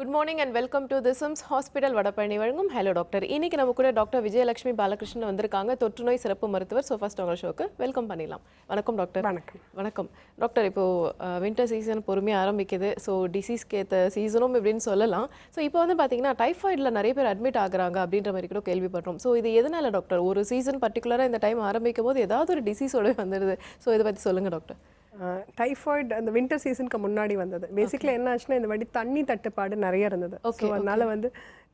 Good morning and welcome to the Sims Hospital Vadapalani வழங்கும் hello doctor. இன்னைக்கு நம்ம கூட டாக்டர் விஜயலக்ஷ்மி பாலகிருஷ்ணன் வந்திருக்காங்க, தொற்றுநோய் சிறப்பு மருத்துவர். ஸோ ஃபர்ஸ்ட் உங்கள் ஷோக்கு வெல்கம் பண்ணிடலாம். வணக்கம் டாக்டர். வணக்கம். வணக்கம் டாக்டர். இப்போது வின்டர் சீசன் பொறுமையாக ஆரம்பிக்குது. ஸோ டிசீஸ்க்கு ஏற்ற சீசனும் இப்படின்னு சொல்லலாம். ஸோ இப்போ வந்து பார்த்தீங்கன்னா டைஃபாய்டில் நிறைய பேர் அட்மிட் ஆகுறாங்க அப்படின்ற மாதிரி கூட கேள்விப்படுறோம். ஸோ இது எதனால் டாக்டர்? ஒரு சீசன் பர்டிகுலராக இந்த டைம் ஆரம்பிக்கும் போது ஏதாவது ஒரு டிசீஸோட வந்துடுது. ஸோ இதை பற்றி சொல்லுங்கள் டாக்டர். டைஃபாய்டு அந்த வின்டர் சீசனுக்கு முன்னாடி வந்தது. பேசிக்கலி என்ன ஆச்சுன்னா இந்த வாட்டி தண்ணி தட்டுப்பாடு நிறைய இருந்தது. ஸோ அதனால வந்து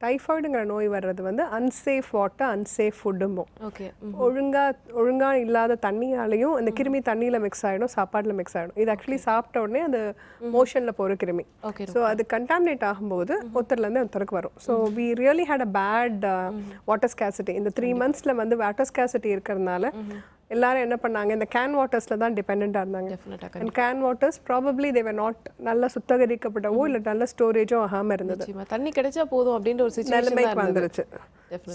டைஃபாய்டுங்கிற நோய் வர்றது வந்து அன்சேஃப் வாட்டர், அன்சேஃப் ஃபுட்டும்போம். ஒழுங்கா இல்லாத தண்ணியாலையும் அந்த கிருமி தண்ணியில் மிக்ஸ் ஆகிடும், சாப்பாட்டில் மிக்ஸ் ஆகிடும். இது ஆக்சுவலி சாப்பிட்ட உடனே அந்த மோஷனில் போகிற கிருமி. ஸோ அது கண்டாமினேட் ஆகும்போது ஒருத்தர்லேருந்து ஒருத்தருக்கு வரும். So we really had a bad water scarcity. இந்த 3 months வந்து வாட்டர் ஸ்கேசிட்டி இருக்கிறதுனால எல்லாரும் என்ன பண்ணாங்க, இந்த கேன் வாட்டர்ஸில் தான் டிபெண்டாக இருந்தாங்க. And can waters probably they were not நல்ல சுத்தகரிக்கப்பட்டவோ இல்லை நல்ல ஸ்டோரேஜோ ஆகாமல் இருந்தது. தண்ணி கிடைச்சா போதும் அப்படின்ற ஒரு நிலைமைக்கு வந்துருச்சு.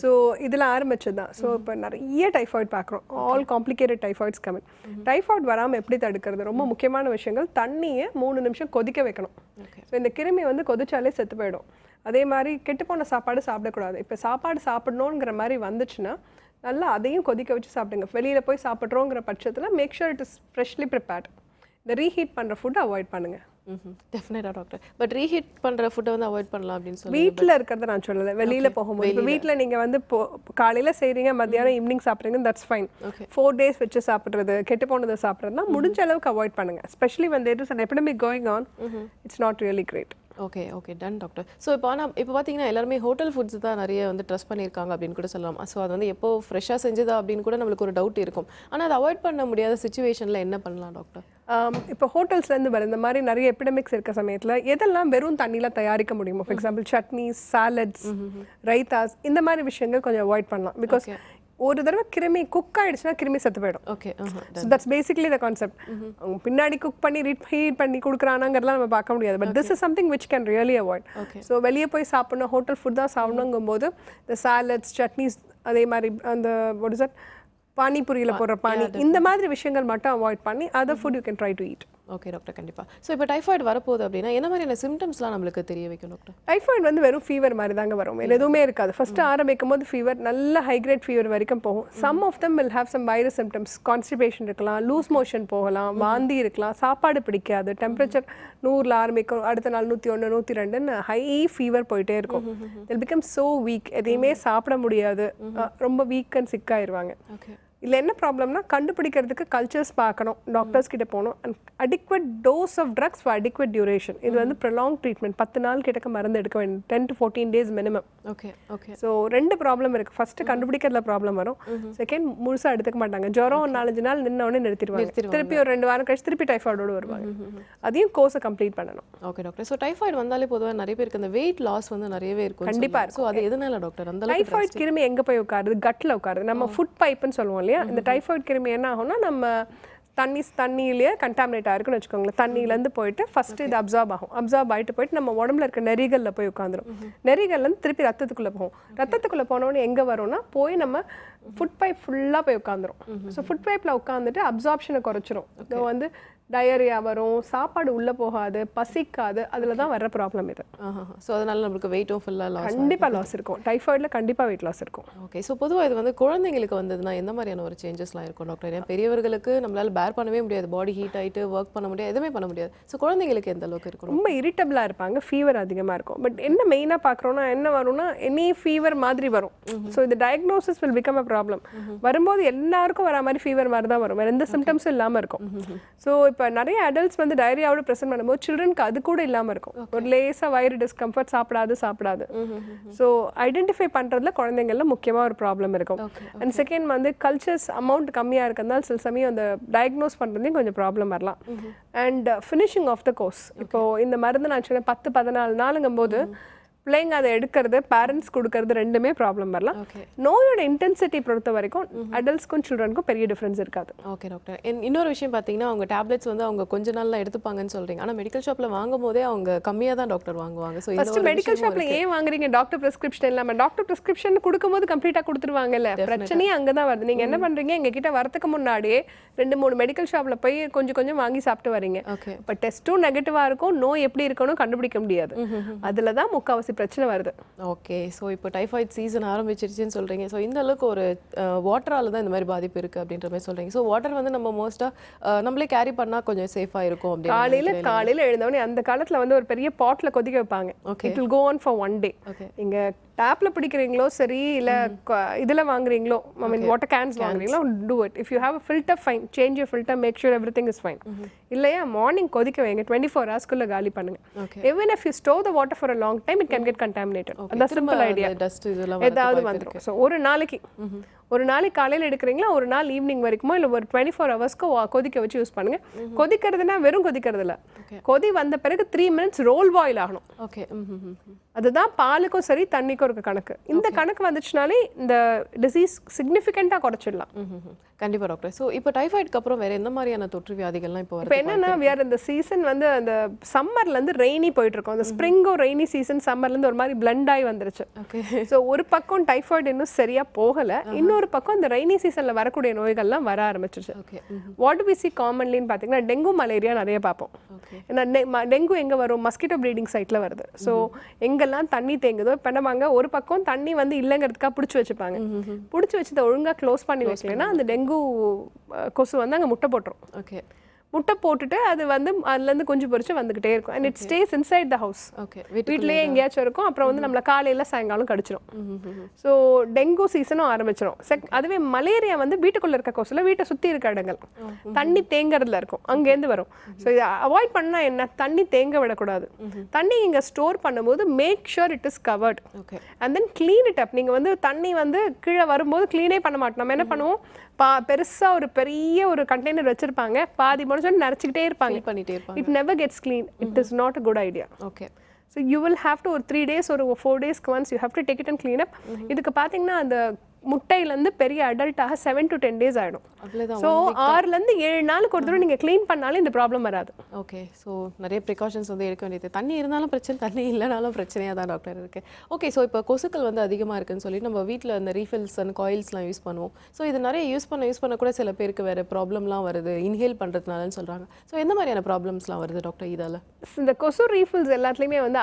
ஸோ இதில் ஆரம்பிச்சது தான். ஸோ இப்போ நிறைய டைஃபாய்டு பார்க்குறோம். All complicated typhoids coming. Typhoid வராமல் எப்படி தடுக்கிறது? ரொம்ப முக்கியமான விஷயங்கள். தண்ணியை 3 நிமிஷம் கொதிக்க வைக்கணும். ஸோ இந்த கிருமி வந்து கொதிச்சாலே செத்து போயிடும். அதே மாதிரி கெட்டுப்போன சாப்பாடு சாப்பிடக்கூடாது. இப்போ சாப்பாடு சாப்பிடணுங்கிற மாதிரி வந்துச்சுன்னா நல்லா அதையும் கொதிக்க வச்சு சாப்பிடுங்க. வெளியில் போய் சாப்பிட்றோங்கிற பட்சத்தில் make sure it is freshly prepared. இந்த ரீஹீட் பண்ணுற ஃபுட்டை அவாய்ட் பண்ணுங்கள். டெஃபினட்டாக டாக்டர். பட் ரீஹீட் பண்ணுற ஃபுட்டை வந்து அவாய்ட் பண்ணலாம் அப்படின்னு சொல்லி வீட்டில் இருக்கிறத நான் சொல்லலை. வெளியில் போகும்போது இப்போ வீட்டில் நீங்கள் வந்து காலையில் செய்கிறீங்க, மத்தியானம் ஈவினிங் சாப்பிட்றீங்க, தட்ஸ் ஃபைன். 4 days வச்சு சாப்பிட்றது, கெட்டு போனதை சாப்பிட்றதுனா முடிஞ்ச அளவுக்கு அவாய்ட் பண்ணுங்கள். எஸ்பெஷலி வந்து it is an epidemic going on. It's not really great. Okay done doctor. So இப்போ பார்த்தீங்கன்னா எல்லாருமே ஹோட்டல் ஃபுட்ஸ் தான் நிறைய வந்து ட்ரஸ்ட் பண்ணியிருக்காங்க அப்படின்னு கூட சொல்லலாம். ஸோ அது வந்து எப்போ ஃப்ரெஷ்ஷாக செஞ்சதா அப்படின்னு கூட நம்மளுக்கு ஒரு டவுட் இருக்கும். ஆனால் அதை அவாய்ட் பண்ண முடியாத சுச்சுவேஷனில் என்ன பண்ணலாம் டாக்டர்? இப்போ ஹோட்டல்ஸ்லேருந்து வர இந்த மாதிரி நிறைய எபிடமிக்ஸ் இருக்க சமயத்தில் எதெல்லாம் வெறும் தண்ணியில் தயாரிக்க முடியுமோ, ஃபார் எக்ஸாம்பிள் சட்னிஸ், சாலட்ஸ், ரைத்தாஸ், இந்த மாதிரி விஷயங்கள் கொஞ்சம் அவாய்ட் பண்ணலாம். பிகாஸ் ஒரு தடவை கிருமி குக் ஆயிடுச்சுன்னா கிருமி செத்து போயிடும். So that's basically the concept. அவங்க பின்னாடி குக் பண்ணி ஹீட் பண்ணி கொடுக்குறானாங்கிறதுலாம் நம்ம பார்க்க முடியாது. But this is something which can really avoid. So வெளியே போய் சாப்பிடணும், ஹோட்டல் ஃபுட் தான் சாப்பிடணுங்கும் போது இந்த சாலட்ஸ், சட்னிஸ், அதே மாதிரி அந்த வாட் இஸ் தட் பானிபூரியில் போடுற பானி, இந்த மாதிரி விஷயங்கள் மட்டும் அவாய்ட் பண்ணி other food you can try to eat. Okay doctor, கண்டிப்பாக. ஸோ இப்போ டைஃபாய்டு வரப்போகுது அப்படின்னா என்ன மாதிரியான சிம்டம்ஸ்லாம் நம்மளுக்கு தெரிய வைக்கும் டாக்டர்? டைஃபாய்டு வந்து வெறும் ஃபீவர் மாதிரி தாங்க வரும், வேறு எதுவுமே இருக்காது. ஃபஸ்ட்டு ஆரம்பிக்கும் போது ஃபீவர், நல்ல ஹைக்ரேட் ஃபீவர் வரைக்கும் போகும். Some of them will have some virus symptoms. Constipation இருக்கலாம், லூஸ் மோஷன் போகலாம், வாந்தி இருக்கலாம், சாப்பாடு பிடிக்காது, டெம்பரேச்சர் 100ல் ஆரம்பிக்கும், அடுத்த நாள் 101, 102ன்னு ஹை ஃபீவர் போயிட்டே இருக்கும். இட் பிகம் ஸோ வீக், எதையுமே சாப்பிட முடியாது, ரொம்ப வீக் அண்ட் சிக்காயிருவாங்க. இல்லை என்ன ப்ராப்ளம்னா கண்டுபிடிக்கிறதுக்கு கல்ச்சர்ஸ் பார்க்கணும், டாக்டர்ஸ் கிட்ட போகணும். And adequate dose of drugs for adequate duration. இது வந்து ப்ரொலாங் ட்ரீட்மெண்ட், 10 நாள் கிட்டக்க மருந்து எடுக்க வேண்டும், 10 to 14 days minimum. So 2 problem இருக்குது. ஃபஸ்ட்டு கண்டுபிடிக்கிறதுல ப்ராப்ளம் வரும், செகண்ட் முழுசாக எடுத்துக்க மாட்டாங்க. ஜுரம் 4-5 நாள் நின்னோடனே நிறுத்திடுவாங்க, திருப்பி ஒரு 2 வாரம் கழிச்சு திருப்பி டைஃபாய்டோடு வருவாங்க. அதையும் கோர்ஸை கம்ப்ளீட் பண்ணணும். Okay doctor. ஸோ டைஃபாய்டு வந்தாலே பொதுவாக நிறைய பேருக்கு அந்த வெயிட் லாஸ் வந்து நிறையவே இருக்கும். கண்டிப்பாக இருக்கும். ஸோ அது எதனால டாக்டர்? அந்த டைஃபாய்டு கிருமி எங்கே போய் உட்காருது? கட்டில் உட்காருது. நம்ம ஃபுட் பைப்புன்னு சொல்லுவோம் இல்லையா, இந்த டைஃபாய்டு கிருமி என்ன ஆகும்னா நம்ம தண்ணியிலேயே கண்டாமினேட் ஆயிருக்குன்னு வச்சுக்கோங்களேன். தண்ணியிலேருந்து போயிட்டு ஃபஸ்ட்டு இது அப்சார்ப் ஆகும். அப்சார்ப் ஆகிட்டு போயிட்டு நம்ம உடம்புல இருக்க நெறிகளில் போய் உட்காந்துரும். நெறிகள்லேருந்து திருப்பி ரத்தத்துக்குள்ளே போகும். ரத்தத்துக்குள்ளே போனோடனே எங்கே வரும்னா போய் நம்ம ஃபுட் பைப் ஃபுல்லாக போய் உட்காந்துரும். ஸோ ஃபுட் பைப்பில் உட்காந்துட்டு அப்சார்ப்ஷனை குறைச்சிரும். இது வந்து டயரியா வரும், சாப்பாடு உள்ளே போகாது, பசிக்காது, அதில் தான் வர்ற ப்ராப்ளம் இது. ஸோ அதனால நம்மளுக்கு வெயிட்டும் ஃபுல்லாக லாஸ், கண்டிப்பாக லாஸ் இருக்கும். டைஃபாய்டில் கண்டிப்பாக வெயிட் லாஸ் இருக்கும். ஓகே. ஸோ பொதுவாக இது வந்து குழந்தைங்களுக்கு வந்ததுன்னா எந்த மாதிரியான ஒரு சேஞ்சஸ்லாம் இருக்கும் டாக்டர்? ஏன்னா பெரியவர்களுக்கு நம்மளால் பேர் பண்ணவே முடியாது, பாடி ஹீட் ஆகிட்டு ஒர்க் பண்ண முடியாது, எதுவுமே பண்ண முடியாது. ஸோ குழந்தைங்களுக்கு எந்த அளவுக்கு இருக்கும்? ரொம்ப இரிட்டபிளாக இருப்பாங்க, ஃபீவர் அதிகமாக இருக்கும். பட் என்ன மெயினாக பார்க்குறோன்னா என்ன வரும்னா எனி ஃபீவர் மாதிரி வரும். ஸோ இந்த diagnosis will become a problem. வரும்போது எல்லாருக்கும் வர மாதிரி ஃபீவர் மாதிரி தான் வரும், வேறு எந்த சிம்டம்ஸும் இல்லாமல் இருக்கும். ஸோ இப்போ நிறைய அடல்ட்ஸ் வந்து டயரியாவோட ப்ரெசென்ட் பண்ணும்போது சில்ட்ரனுக்கு அது கூட இல்லாமல் இருக்கும். ஒரு லேசாக வயிறு டிஸ்கம்ஃபர்ட், சாப்பிடாது. ஸோ ஐடென்டிஃபை பண்ணுறதுல குழந்தைங்கள்ல முக்கியமாக ஒரு ப்ராப்ளம் இருக்கும். அண்ட் செகண்ட் வந்து கல்ச்சர்ஸ் அமௌண்ட் கம்மியாக இருக்கிறதுனால சில சமயம் அந்த டயக்னோஸ் பண்ணுறதையும் கொஞ்சம் ப்ராப்ளம் வரலாம். And finishing of the course. இப்போது இந்த மருந்து நான் சொன்னேன் 10-14 நாளுங்கும் போது பிள்ளைங்க அதை எடுக்கிறது பேரண்ட்ஸ் கொடுக்கறது ரெண்டுமே ப்ராப்ளம் வரலாம். நோயோட இன்டென்சிட்டி பொறுத்த வரைக்கும் அடல்ட்ஸ்க்கும் சில்ட்ரனுக்கும் பெரிய டிஃபரன்ஸ் இருக்காது. Okay doctor. இன்னொரு விஷயம் பார்த்தீங்கன்னா அவங்க டேப்லெட்ஸ் வந்து அவங்க கொஞ்ச நாள்ல எடுத்துப்பாங்கன்னு சொல்றீங்க. ஆனால் மெடிக்கல் ஷாப்ல வாங்கும் போதே அவங்க கம்மியாக தான் டாக்டர் வாங்குவாங்க. ஸோ ஃபர்ஸ்ட் மெடிக்கல் ஷாப்ல ஏன் வாங்குறீங்க? டாக்டர் பிரிஸ்கிரிப்ஷன் இல்லாம டாக்டர் பிரிஸ்கிரிப்ஷன் கொடுக்கும்போது கம்ப்ளீட்டா கொடுத்துருவாங்கல்ல. பிரச்சனையே அங்கே தான் வருது. நீங்க என்ன பண்றீங்க? எங்க கிட்ட வரதுக்கு முன்னாடியே 2-3 மெடிக்கல் ஷாப்ல போய் கொஞ்சம் கொஞ்சம் வாங்கி சாப்பிட்டு வரீங்க. இப்போ டெஸ்ட்டும் நெகட்டிவா இருக்கும், நோய் எப்படி இருக்கணும் கண்டுபிடிக்க முடியாது. அதுல தான் முக்காவாசி பிரச்சனை வருது. ஓகே. ஸோ இப்போ டைஃபாய்ட் சீசன் ஆரம்பிச்சிருச்சுன்னு சொல்கிறீங்க. ஸோ இந்த அளவுக்கு ஒரு வாட்டரால் தான் இந்த மாதிரி பாதிப்பு இருக்குது அப்படின்ற மாதிரி சொல்கிறீங்க. ஸோ வாட்டர் வந்து நம்ம மோஸ்ட்டாக நம்மளே கேரி பண்ணால் கொஞ்சம் சேஃபாக இருக்கும் அப்படின்னு காலையில் எழுந்தவொடனே அந்த காலத்தில் வந்து ஒரு பெரிய பாட்டில் கொதிக்க வைப்பாங்க. It will go on for 1 day. இங்கே டேப்ல பிடிக்கிறீங்களோ சரி இல்லை இதில் வாங்குறீங்களோ, ஐ மீன் வாட்டர் கேன்ஸ் வாங்குறீங்களோ, do it. If you have a filter, fine. Change your filter, make sure everything is fine. இல்லையா மார்னிங் கொதிக்க வைங்க, 24 hours காலி பண்ணுங்க. even if you store the water for a long time it can get contaminated. அதான் simple idea. ஏதாவது வந்துடும். So ஒரு நாளைக்கு காலையில் எடுக்கிறீங்களா, ஒரு நாள் ஈவினிங் வரைக்குமோ இல்லை ஒரு 24 hours கொதிக்க வச்சு யூஸ் பண்ணுங்க. கொதிக்கிறதுனா வெறும் கொதிக்கிறது இல்லை, கொதி வந்த பிறகு 3 minutes ரோல் பாயில் ஆகணும். ஓகே. அதுதான் பாலுக்கும் சரி தண்ணிக்கும் இருக்க கணக்கு. இந்த கணக்கு வந்துச்சுனாலே இந்த டிசீஸ் சிக்னிஃபிகண்டாக குறைச்சிடலாம். கண்டிப்பாக டாக்டர். ஸோ இப்போ டைஃபாய்டுக்கு அப்புறம் வேற எந்த மாதிரியான தொற்று வியாதிகள்லாம் இப்போ இப்போ என்னன்னா வேறு இந்த சீசன் வந்து அந்த சம்மர்லேருந்து ரெய்னி போயிட்டு இருக்கோம். அந்த ஸ்ப்ரிங்கோ ரெய்னி சீசன் சம்மர்லேருந்து ஒரு மாதிரி பிளண்ட் ஆகி வந்துருச்சு. ஸோ ஒரு பக்கம் டைஃபாய்டு இன்னும் சரியா போகலை, இன்னொரு பக்கம் இந்த ரெய்னி சீசனில் வரக்கூடிய நோய்கள்லாம் வர ஆரம்பிச்சிருச்சு. வாட் வி சி காமன்லின்னு பார்த்தீங்கன்னா டெங்கு மலேரியா நிறைய பார்ப்போம். ஏன்னா டெங்கு எங்கே வரும்? மஸ்கிட்டோ ப்ரீடிங் சைட்டில் வருது. ஸோ எங்கெல்லாம் தண்ணி தேங்குதோ இப்போ என்னவாங்க, ஒரு பக்கம் தண்ணி வந்து இல்லைங்கிறதுக்காக பிடிச்சி வச்சுப்பாங்க. பிடிச்சி வச்சு ஒழுங்காக க்ளோஸ் பண்ணி வைக்கலைன்னா அந்த டெங்கு கொசு வந்து அங்கே முட்டை போட்டுரும். ஓகே. முட்டை போட்டுட்டு அது வந்து அதுலேருந்து குஞ்சு பொறிச்சு வந்துகிட்டே இருக்கும். And it stay inside the house. வீட்லேயே எங்கேயாச்சும் இருக்கும். அப்புறம் வந்து நம்மளை காலையில் சாயங்காலம் கடிச்சிடும். ஸோ டெங்கு சீசனும் ஆரம்பிச்சிடும். அதுவே மலேரியா வந்து வீட்டுக்குள்ளே இருக்க கொசுல வீட்டை சுற்றி இருக்க இடங்கள் தண்ணி தேங்கிறதுல இருக்கும், அங்கேருந்து வரும். ஸோ இதை அவாய்ட் பண்ணால் என்ன, தண்ணி தேங்க விடக்கூடாது. தண்ணி இங்கே ஸ்டோர் பண்ணும்போது make sure it is covered and then clean it up. நீங்கள் வந்து தண்ணி வந்து கீழே வரும்போது க்ளீனே பண்ண மாட்டோம். நம்ம என்ன பண்ணுவோம், பெருசாக ஒரு பெரிய ஒரு கண்டெய்னர் வச்சிருப்பாங்க, பாதி முடிஞ்சோன்னு நிறச்சிக்கிட்டே இருப்பாங்க. It never gets clean. It is not a good idea. Okay. So you will have to, ஒரு 3 days or 4 days once you have to take it and clean up. இதுக்கு பார்த்தீங்கன்னா அந்த முட்டையிலேருந்து பெரிய அடல்ட்டாக 7 to 10 days ஆகிடும். So 6லேருந்து 7 நாளுக்கு ஒரு தடவை நீங்கள் க்ளீன் பண்ணாலும் இந்த ப்ராப்ளம் வராது. ஓகே. ஸோ நிறைய ப்ரிகாஷன்ஸ் வந்து எடுக்க வேண்டியது. தண்ணி இருந்தாலும் பிரச்சனை, தண்ணி இல்லைனாலும் பிரச்சனையாக தான் டாக்டர் இருக்குது. ஓகே. ஸோ இப்போ கொசுக்கள் வந்து அதிகமாக இருக்குன்னு சொல்லி நம்ம வீட்டில் அந்த ரீஃபில்ஸ் அண்ட் காயில்ஸ்லாம் யூஸ் பண்ணுவோம். ஸோ இது நிறைய யூஸ் பண்ண கூட சில பேருக்கு வேறு ப்ராப்ளம்லாம் வருது இன்ஹேல் பண்ணுறதுனாலன்னு சொல்கிறாங்க. ஸோ எந்த மாதிரியான ப்ராப்ளம்ஸ்லாம் வருது டாக்டர் இதால்? இந்த கொசு ரீஃபில்ஸ் எல்லாத்துலேயுமே வந்து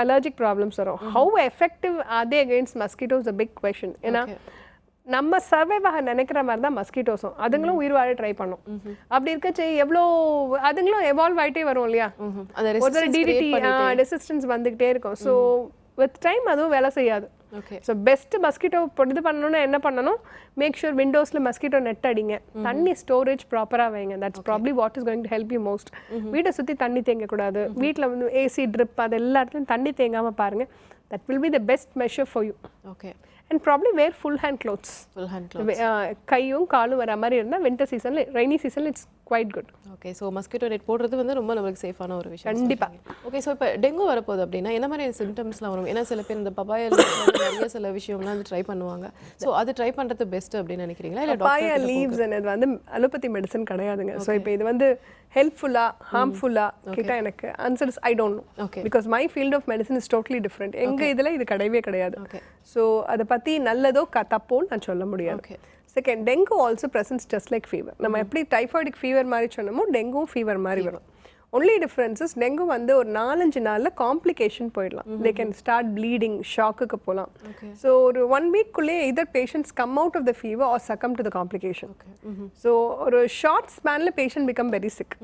அலர்ஜிக் ப்ராப்ளம்ஸ் வரும். How effective are they against mosquitoes a big question. ஏன்னா நம்ம சர்வைவ் ஆக நினைக்கிற மாதிரி தான் மஸ்கிட்டோஸும் அதுங்களும் உயிர் வாழ ட்ரை பண்ணும். அப்படி இருக்கச்சு எவ்வளோ அதுங்களும் எவால்வ் ஆகிட்டே வரும் இல்லையா, ஒரு டிடிடி ரெசிஸ்டன்ஸ் வந்துகிட்டே இருக்கும். ஸோ வித் டைம் அதுவும் வேலை செய்யாது. ஸோ பெஸ்ட் மஸ்கிட்டோ இது பண்ணணும்னா என்ன பண்ணணும், மேக் ஷூர் விண்டோஸில் மஸ்கிட்டோ நெட் அடிங்க, தண்ணி ஸ்டோரேஜ் ப்ராப்பராக வைங்க. That's probably what is going to help you most. வீட்டை சுற்றி தண்ணி தேங்கக்கூடாது, வீட்டில் வந்து ஏசி ட்ரிப் அது எல்லா இடத்துலையும் தண்ணி தேங்காமல் பாருங்கள். That will be the best measure for you. Okay. And probably wear full hand clothes. கையும் காலும் வர மாதிரி இருந்தால் வின்டர் சீசனில் ரெய்னி சீசனில் it's quite good. Okay. So mosquito net போடுறது வந்து ரொம்ப நம்மளுக்கு சேஃபான ஒரு விஷயம். கண்டிப்பாக. ஓகே. ஸோ இப்போ டெங்கு வரப்போகுது அப்படின்னா என்ன மாதிரியான சிம்டம்ஸ்லாம் வரும்? ஏன்னா சில பேர் இந்த பப்பாயா நிறைய சில விஷயம்லாம் வந்து ட்ரை பண்ணுவாங்க. ஸோ அது ட்ரை பண்ணுறது பெஸ்ட் அப்படின்னு நினைக்கிறீங்களா? இல்லை பப்பாயா லீவ்ஸ் இது வந்து அலோபதி மெடிசன் கிடையாதுங்க. ஸோ இப்போ இது வந்து ஹெல்ப்ஃபுல்லா ஹார்ம்ஃபுல்லா கேட்டா எனக்கு answer is I don't know. Okay. Because my field of medicine is totally different. எங்கள் இதில் இது கிடையவே கிடையாது. ஸோ அதை பற்றி நல்லதோ தப்போன்னு நான் சொல்ல முடியாது. Okay. Second, dengue also presence just like fever. நம்ம எப்படி டைஃபாய்டிக் ஃபீவர் மாதிரி சொன்னோமோ டெங்கும் ஃபீவர் மாதிரி வரும். ஒன்லி டிஃப்ரென்சஸ் டெங்கு வந்து ஒரு 4-5 நாளில் காம்ப்ளிகேஷன் போயிடலாம். தே கேன் ஸ்டார்ட் ப்ளீடிங், ஷாக்குக்கு போகலாம். ஸோ ஒரு 1 வீக்குள்ளேயே either patients come out of the fever or succumb to the complication. So ஒரு ஷார்ட் ஸ்பேனில் patient become very sick.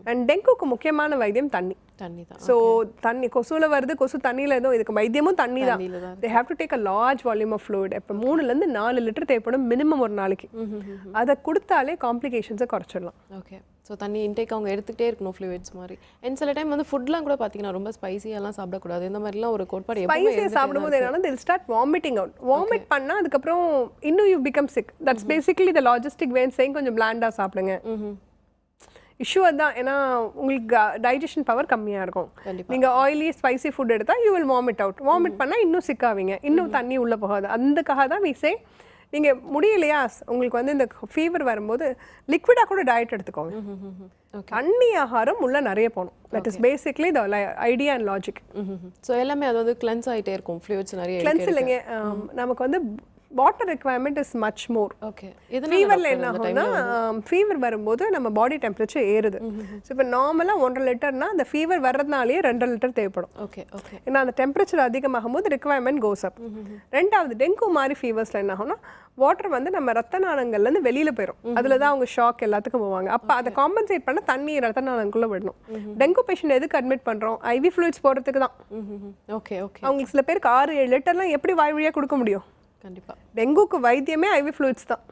And டெங்குக்கு முக்கியமான வைத்தியம் தண்ணி. ஸோ தண்ணி கொசுவில் வருது, கொசு தண்ணியில் எதுவும் இதுக்கு வைத்தியமும் தண்ணி தான். They have to take a large volume of fluid. இப்போ 3-4 லிட்டர் தேவைப்படும் மினிமம் ஒரு நாளைக்கு. அதை கொடுத்தாலே காம்ப்ளிகேஷன்ஸை குறைச்சிடலாம். ஓகே. ஸோ தண்ணி இன்டேக் அவங்க எடுத்துகிட்டே இருக்கணும் ஃப்ளூயிட்ஸ் மாதிரி. அண்ட் சில டைம் வந்து ஃபுட்லாம் கூட பார்த்தீங்கன்னா ரொம்ப ஸ்பைசியெல்லாம் சாப்பிடக்கூடாது. இந்த மாதிரிலாம் ஒரு கோட்பாடு. ஸ்பைசியாக சாப்பிடும்போது என்னன்னா தில் ஸ்டார்ட் வாமிட்டிங் அவுட். வாமிட் பண்ணால் அதுக்கப்புறம் இன்னும் you become sick. That's basically the logistic when saying கொஞ்சம் பிளாண்டாக சாப்பிடுங்க. இஷ்யூ அதுதான். ஏன்னா உங்களுக்கு டைஜஷன் பவர் கம்மியாக இருக்கும். கண்டிப்பா. நீங்கள் ஆயிலி ஸ்பைசி ஃபுட் எடுத்தால் you will vomit out. Vomit பண்ணால் இன்னும் சிக்காவீங்க, இன்னும் தண்ணி உள்ளே போகாது. அதுக்காக தான் விசே நீங்கள் முடியலையா உங்களுக்கு வந்து இந்த ஃபீவர் வரும்போது லிக்விடாக கூட டயட் எடுத்துக்கோங்க. தண்ணி ஆகாரம் உள்ள நிறைய போகணும். That is basically the idea and logic. So எல்லாமே அது வந்து கிளென்ஸ் ஆகிட்டே இருக்கும், ஃப்ளூயிட்ஸ் நிறைய கிளென்ஸ் இல்லைங்க, நமக்கு வந்து water requirement is much more. Okay. ஃபீவரில் என்ன ஆகும்னா ஃபீவர் வரும்போது நம்ம பாடி டெம்பரேச்சர் ஏறுது. ஸோ இப்போ நார்மலாக 1.5 லிட்டர்னா அந்த ஃபீவர் வர்றதுனாலேயே 2 லிட்டர் தேவைப்படும். Okay okay. ஏன்னா அந்த டெம்பரேச்சர் அதிகமாகும் போது ரெக்வயர்மெண்ட் கோஸ் அப். ரெண்டாவது டெங்கு மாதிரி ஃபீவர்ஸில் என்ன ஆகும்னா வாட்டர் வந்து நம்ம ரத்த நாளங்கள்லேருந்து வெளியில் போயிடும். அதில் தான் அவங்க ஷாக் எல்லாத்துக்கும் போவாங்க. அப்போ அதை காம்பன்சேட் பண்ண தண்ணி ரத்த நாளங்களுக்குள்ளே விடணும். டெங்கு பேஷண்ட் எதுக்கு அட்மிட் பண்ணுறோம்? ஐவி ஃப்ளூயிட்ஸ் போடுறதுக்கு தான். Okay okay. அவங்களுக்கு சில பேருக்கு 6-7 லிட்டர்லாம் எப்படி வாய் வழியாக கொடுக்க முடியும்? கண்டிப்பா. டெங்குக்கு வைத்தியமே ஐவி ஃப்ளூயிட்ஸ் தான்.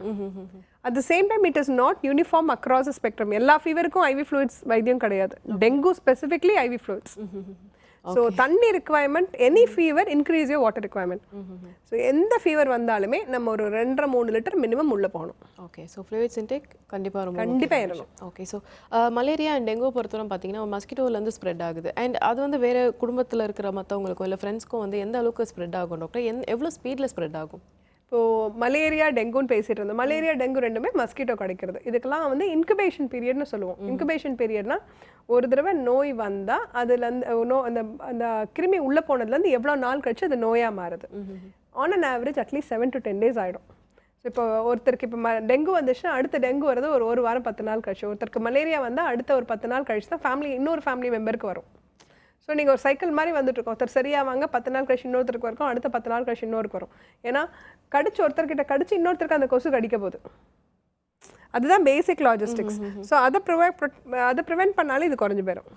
At the same time it is not uniform across spectrum. எல்லா ஃபீவருக்கும் ஐவி ஃப்ளூயிட்ஸ் வைத்தியம் கிடையாது. Dengue specifically IV fluids. So தண்ணி requirement, any fever increase your water requirement. So எந்த ஃபீவர் வந்தாலுமே நம்ம ஒரு 2.5-3 லிட்டர் மினிமம் உள்ளே போகணும். ஓகே. ஸோ ஃப்ளூயிட்ஸ் இன்டேக் கண்டிப்பாக ஏறணும். Okay. So malaria and dengue பொறுத்தவரை பார்த்தீங்கன்னா மஸ்கிட்டோலேருந்து ஸ்ப்ரெட் ஆகுது. அண்ட் அது வந்து வேறு குடும்பத்தில் இருக்கிற மற்றவங்களுக்கும் இல்லை ஃப்ரெண்ட்ஸ்க்கும் வந்து எந்த அளவுக்கு ஸ்ப்ரெட் ஆகும் டாக்டர்? எவ்வளோ ஸ்பீடில் ஸ்ப்ரெட் ஆகும்? இப்போது மலேரியா டெங்குன்னு பேசிகிட்டு இருந்தோம். மலேரியா டெங்கு ரெண்டுமே மஸ்கிட்டோ கிடைக்கிறது. இதுக்கெல்லாம் வந்து இன்குபேஷன் பீரியட்னு சொல்லுவோம். இன்குபேஷன் பீரியட்னா ஒரு தடவை நோய் வந்தால் அதுலேருந்து அந்த அந்த கிருமி உள்ளே போனதுலேருந்து எவ்வளோ நாள் கழிச்சு அது நோயாக மாறுது. On an average at least 7 to 10 days ஆகிடும். இப்போ ஒருத்தருக்கு இப்போ டெங்கு வந்துச்சுன்னா அடுத்த டெங்கு வரது ஒரு வாரம் 10 நாள் கழிச்சு. ஒருத்தருக்கு மலேரியா வந்தால் அடுத்த ஒரு 10 நாள் கழிச்சு தான் இன்னொரு ஃபேமிலி மெம்பருக்கு வரும். ஸோ நீங்கள் ஒரு சைக்கிள் மாதிரி வந்துட்டுருக்கோம். ஒருத்தர் சரியாவாங்க, 10 நாள் கழிச்சு இன்னொருத்தருக்கு வரும், அடுத்த 10 நாள் கழிச்சு இன்னொருக்கு வரும். ஏன்னா ஒருத்தர்கிட்ட கடிச்சு இன்னொருத்தருக்கு அந்த கொசு கடிக்க போகுது. அதுதான் பேசிக் லாஜிஸ்டிக்ஸ். ஸோ அதை ப்ரிவென்ட் பண்ணாலே இது குறைஞ்சு போயிடும்.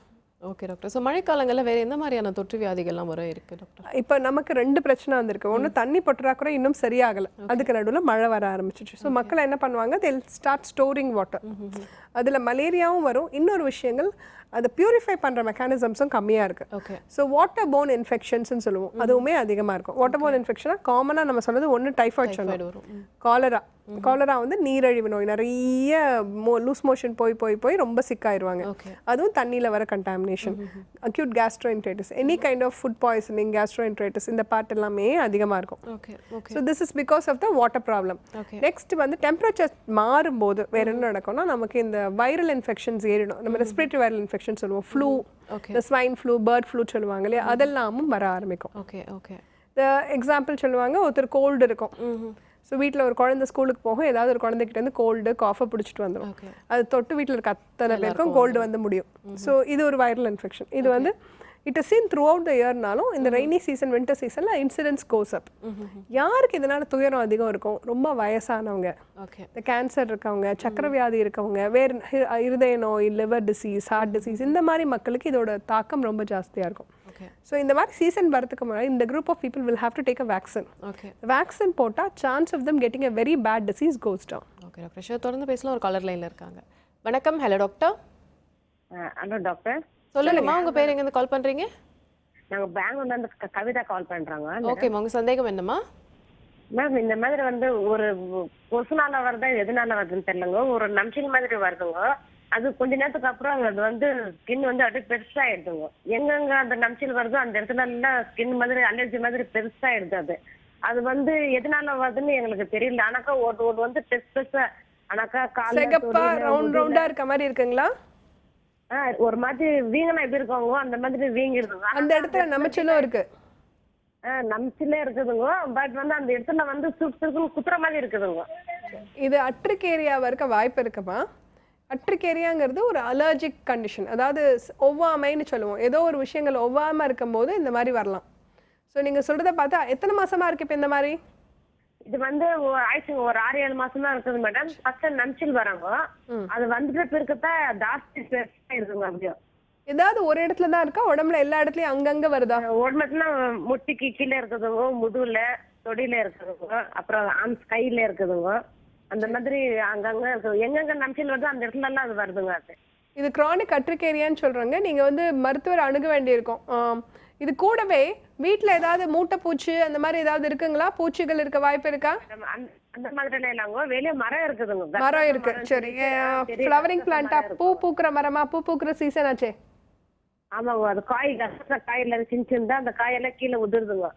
Okay doctor. ஸோ மழைக்காலங்களில் வேறு எந்த மாதிரியான தொற்று வியாதிகள்லாம் வர இருக்குது டாக்டர்? இப்போ நமக்கு 2 பிரச்சனை வந்திருக்கு. ஒன்று தண்ணி பற்றாக்குறை இன்னும் சரியாகலை, அதுக்கு நடுவில் மழை வர ஆரம்பிச்சிச்சு. ஸோ மக்கள் என்ன பண்ணுவாங்க, they'll start storing water. அதில் மலேரியாவும் வரும். இன்னொரு விஷயங்கள் அதை பியூரிஃபை பண்ணுற மெக்கானிசம்ஸும் கம்மியாக இருக்குது. ஓகே. ஸோ வாட்டர் போர்ன் இன்ஃபெக்ஷன்ஸ்னு சொல்லுவோம், அதுவுமே அதிகமாக இருக்கும். வாட்டர் போர்ன் இன்ஃபெக்ஷனாக காமனாக நம்ம சொல்கிறது ஒன்று டைஃபாய்ட் சொல்லுவோம், காலரா வந்து நீரிழிவு நோய், நிறைய லூஸ் மோஷன் போய் ரொம்ப சிக்காயிருவாங்க. அதுவும் தண்ணியில் வர contamination, acute gastroenteritis, any kind of food poisoning, gastroenteritis, இந்த பார்ட் எல்லாமே அதிகமாக இருக்கும். So this is because of the water problem. Next வந்து டெம்பரேச்சர் மாறும்போது வேற என்ன நடக்கும்னா நமக்கு இந்த வைரல் இன்ஃபெக்ஷன்ஸ் ஏறிடும். நம்ம ரெஸ்பிரேட்டரி வைரல் இன்ஃபெக்ஷன் சொல்லுவோம், ஃப்ளூ, இந்த ஸ்வைன் ஃப்ளூ, பேர்ட் ஃப்ளூ சொல்லுவாங்க இல்லையா, அதெல்லாமும் வர ஆரம்பிக்கும். எக்ஸாம்பிள் சொல்லுவாங்க, ஒருத்தர் கோல்டு இருக்கும். ஸோ வீட்டில் ஒரு குழந்தை ஸ்கூலுக்கு போகும், ஏதாவது ஒரு குழந்தைகிட்ட வந்து கோல்டு காஃபை பிடிச்சிட்டு வந்துடும். அது தொட்டு வீட்டில் இருக்க அத்தனை பேருக்கும் கோல்டு வந்து முடியும். ஸோ இது ஒரு வைரல் இன்ஃபெக்ஷன். இது வந்து it is seen throughout the இயர்னாலும் இந்த ரெய்னி சீசன், வின்டர் சீசனில் இன்சிடென்ட்ஸ் கோஸ் அப். யாருக்கு இதனால் துயரம் அதிகம் இருக்கும்? ரொம்ப வயசானவங்க, இந்த கேன்சர் இருக்கவங்க, சக்கரை வியாதி இருக்கவங்க, வேறு இருதய நோய், லிவர் டிசீஸ், ஹார்ட் டிசீஸ், இந்த மாதிரி மக்களுக்கு இதோட தாக்கம் ரொம்ப ஜாஸ்தியாக இருக்கும். ஸோ இந்த மாதிரி சீசன் வரதுக்கு முன்னாடி இந்த group of people will have to take a vaccine. Vaccine போட்டால் chance of them getting a very bad disease goes down. Okay doctor. தொடர்ந்து பேசலாம். ஒரு காலர் லைனில் இருக்காங்க. வணக்கம். Hello doctor. Hello doctor. சொல்லுங்கம்மா, உங்கள் பேர் எங்கேருந்து கால் பண்ணுறீங்க? நாங்கள் பெங்களூர்லேருந்து கவிதா கால் பண்ணுறாங்க. ஓகேம்மா, உங்கள் சந்தேகம் என்னம்மா? மேம் இந்த மாதிரி வந்து ஒரு கொசுனால வருதா எதுனால வருதுன்னு தெரியலங்க, ஒரு நம்சில் மாதிரி வருதுங்க. அது கொஞ்ச நேரத்துக்கு அப்புறம் அது வந்து ஸ்கின் வந்து அப்படியே பெருசாகிடுதுங்க. எங்கெங்க அந்த நம்சில் வருதோ அந்த இடத்துல எல்லாம் ஸ்கின் மாதிரி அலர்ஜி மாதிரி பெருசாகிடுது. அது வந்து எதனால வருதுன்னு எங்களுக்கு தெரியல. ஆனாக்கா ஒரு வந்து பெருசா ஆனாக்கா ரவுண்டா இருக்க மாதிரி இருக்குங்களா? ஒரு மாதிரி வீங்கனா எப்படி இருக்கவங்க அந்த மாதிரி வீங்கிடுதுங்க. அந்த இடத்துல நமைச்சலும் இருக்கு, நம்சிலே இருக்குதுங்க. பட் வந்து அந்த இடத்துல வந்து சுற்றுன்னு குத்துற மாதிரி இருக்குதுங்க. இது அட்ரிகேரியாவா இருக்க வாய்ப்பு இருக்குமா? அட்ரிகேரியாங்கிறது ஒரு அலர்ஜிக் கண்டிஷன், அதாவது ஒவ்வாமைன்னு சொல்லுவோம். ஏதோ ஒரு விஷயங்கள் ஒவ்வாமல் இருக்கும்போது இந்த மாதிரி வரலாம். ஸோ நீங்கள் சொல்கிறத பார்த்தா எத்தனை மாசமா இருக்கு இப்போ இந்த மாதிரி? இது வந்து ஆயிடுச்சுங்க, ஒரு 6-7 மாசம் தான் இருக்குது மேடம். ஃபர்ஸ்ட் நம்சில் வராங்க, அது வந்துட்டு பிறகுதான் ஜாஸ்தி இருக்குங்க. அப்படியே ஏதாவது ஒரு இடத்துல தான் இருக்கா, உடம்புல எல்லா இடத்துலயும் அங்கங்க வருதா? உடம்புல முட்டிக்கு கீழே இருக்குதுங்க, முதுகுல, தொடியில இருக்குதுங்க, அப்புறம் ஆம்ஸ் கையில இருக்குதுங்க. அந்த மாதிரி அங்கங்க இருக்குது. எங்கெங்க நம்சில் வருதோ அந்த இடத்துல எல்லாம் அது வருதுங்க. அது இது கிரானிக் அட்ரிகேரியான்னு சொல்றாங்க. நீங்க வந்து மருத்துவர் அணுக வேண்டியிருக்கும். இது கூடவே வீட்ல ஏதாவது மூட்டை பூச்சி அந்த மாதிரி ஏதாவது இருக்குங்களா? பூச்சிகள் இருக்க வாய்ப்பு இருக்கா? அந்த மாதிரி இல்லைங்க, வெளியே மரம் இருக்குதுங்க. மரம் இருக்கு. சரி, ஃப்ளவரிங் பிளான்ட்டா? பூ பூக்குற மரமா? பூ பூக்குற சீசன் ஆச்சே. ஆமாங்க, அது காய் காயில சின்ன அந்த காயெல்லாம் கீழே உதிருதுங்க.